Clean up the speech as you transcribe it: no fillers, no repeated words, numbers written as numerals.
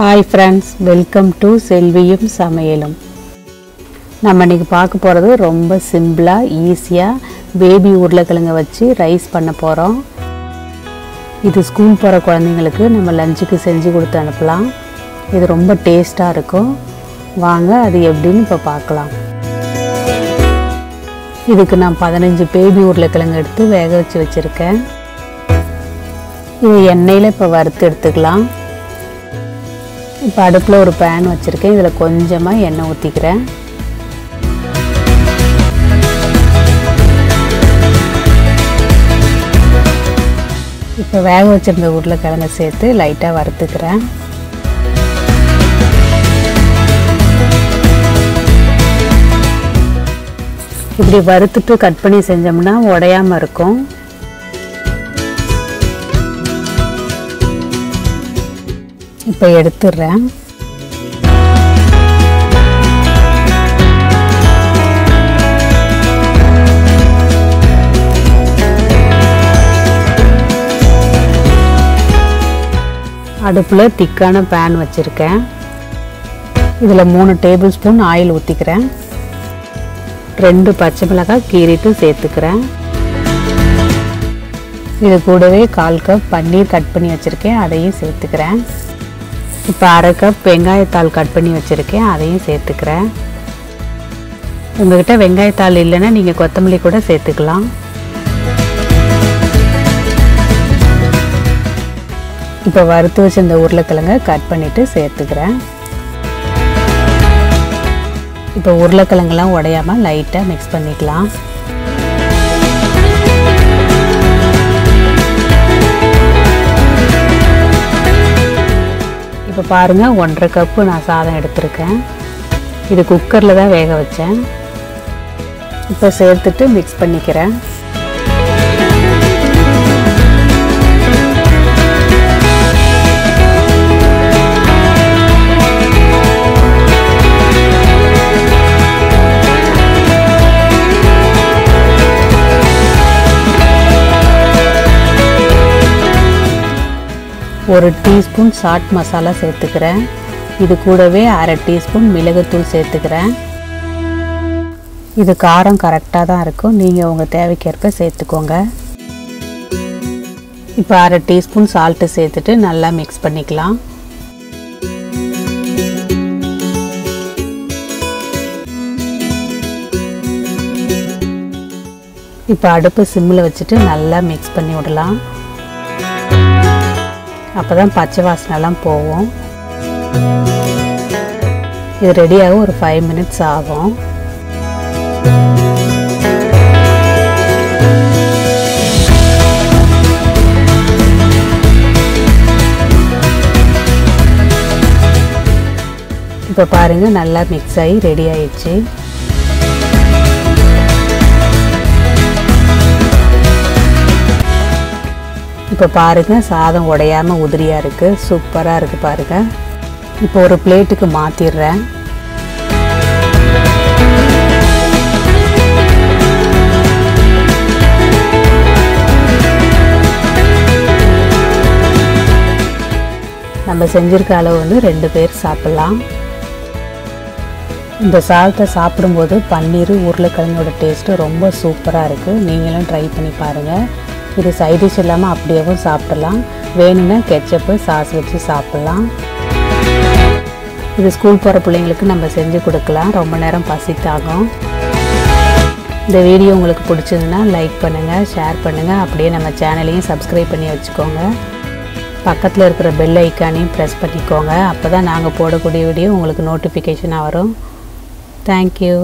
Hi friends, welcome to Selviyum Samayalum. நம்ம இன்னைக்கு பார்க்க போறது ரொம்ப சிம்பிளா ஈஸியா பேபி உருளைக்கிழங்க வச்சு ரைஸ் பண்ண போறோம். இது ஸ்கூல் போற குழந்தைகளுக்கு நம்ம லஞ்சுக்கு செஞ்சு கொடுத்து அனுப்பலாம். இது ரொம்ப டேஸ்டா இருக்கும். வாங்க அது எப்படின்னு இப்ப பார்க்கலாம். இதுக்கு நான் 15 பேபி உருளைக்கிழங்கு எடுத்து வேக வச்சு வச்சிருக்கேன். இது எண்ணெயில இப்ப வறுத்து எடுத்துக்கலாம். இப்போ அடுப்புல ஒரு pan வச்சிருக்கேன். இதுல கொஞ்சமா எண்ணெய் ஊத்திக்கிறேன். இப்போ வேக வச்சிருந்த உருளைக்கிழங்கை சேர்த்து லைட்டா வறுத்துக்கிறேன். இப்படி வறுத்துட்டு கட் பண்ணி செஞ்சோம்னா உடையாம இருக்கும். இப்போ எடுத்துறேன். அடுப்புல திக்கான pan வச்சிருக்கேன். இதுல 3 டேபிள் ஸ்பூன் ஆயில் ஊத்திக்கிறேன். 2 பச்சை மிளகாய் கீறிட்டு சேர்த்துக்கிறேன். இது கூடவே 1/4 கப் பன்னீர் கட் பண்ணி வச்சிருக்கேன். அதையும் சேர்த்துக்கிறேன். இப்போ 1/2 கப் வெங்காயத்தாள் கட் பண்ணி வச்சிருக்கேன். அதையும் சேர்த்துக்கிறேன். உங்ககிட்ட வெங்காயத்தாள் இல்லைன்னா நீங்க கொத்தமல்லி கூட சேர்த்துக்கலாம். இப்போ வறுத்து வச்சிருந்த உருளைக்கிழங்கை கட் பண்ணிட்டு சேர்த்துக்கிறேன். இப்போ உருளைக்கிழங்கெல்லாம் உடையாம லைட்டா மிக்ஸ் பண்ணிக்கலாம். இப்போ பாருங்க 1/2 கப் நான் சாதம் எடுத்துருக்கேன். இது குக்கர்ல தான் வேக வச்சேன். இப்போ சேர்த்துட்டு மிக்ஸ் பண்ணிக்கிறேன். ஒரு டீஸ்பூன் சாட் மசாலா சேர்த்துக்கிறேன். இது கூடவே 1/2 டீஸ்பூன் மிளகுத்தூள் சேர்த்துக்கிறேன். இது காரம் கரெக்டாக தான் இருக்கும். நீங்கள் உங்கள் தேவைக்கேற்ப சேர்த்துக்கோங்க. இப்போ 1/2 டீஸ்பூன் சால்ட்டு சேர்த்துட்டு நல்லா மிக்ஸ் பண்ணிக்கலாம். இப்போ அடுப்பு சிம்மில் வச்சுட்டு நல்லா மிக்ஸ் பண்ணி விடலாம். அப்பதான் பச்சை வாசனைலாம் போகும். இது ரெடியாக ஒரு 5 மினிட்ஸ் ஆகும். இப்போ பாருங்க நல்லா மிக்ஸ் ஆகி ரெடி ஆயிடுச்சு. இப்போ பாருங்க சாதம் உடையாம உதிரியா இருக்கு. சூப்பரா இருக்கு பாருங்க. இப்போ ஒரு பிளேட்டுக்கு மாத்திடுறேன். நம்ம செஞ்சிருக்க அளவு வந்து 2 பேர் சாப்பிடலாம். இந்த சாதத்தை சாப்பிடும்போது பன்னீர் உருளைக்கிழங்கோட டேஸ்ட் ரொம்ப சூப்பரா இருக்கு. நீங்களும் ட்ரை பண்ணி பாருங்க. இது சைட் டிஷ் இல்லாமல் அப்படியேவும் சாப்பிடலாம். வேணும்னா கெச்சப்பு சாஸ் வச்சு சாப்பிடலாம். இது ஸ்கூல் போகிற பிள்ளைங்களுக்கு நம்ம செஞ்சு கொடுக்கலாம். ரொம்ப நேரம் பசித்தாகும். இந்த வீடியோ உங்களுக்கு பிடிச்சதுன்னா லைக் பண்ணுங்கள், ஷேர் பண்ணுங்கள். அப்படியே நம்ம சேனலையும் சப்ஸ்கிரைப் பண்ணி வச்சுக்கோங்க. பக்கத்தில் இருக்கிற பெல் ஐக்கானையும் ப்ரெஸ் பண்ணிக்கோங்க. அப்போ தான் நாங்கள் போடக்கூடிய வீடியோ உங்களுக்கு நோட்டிஃபிகேஷனாக வரும். தேங்க்யூ.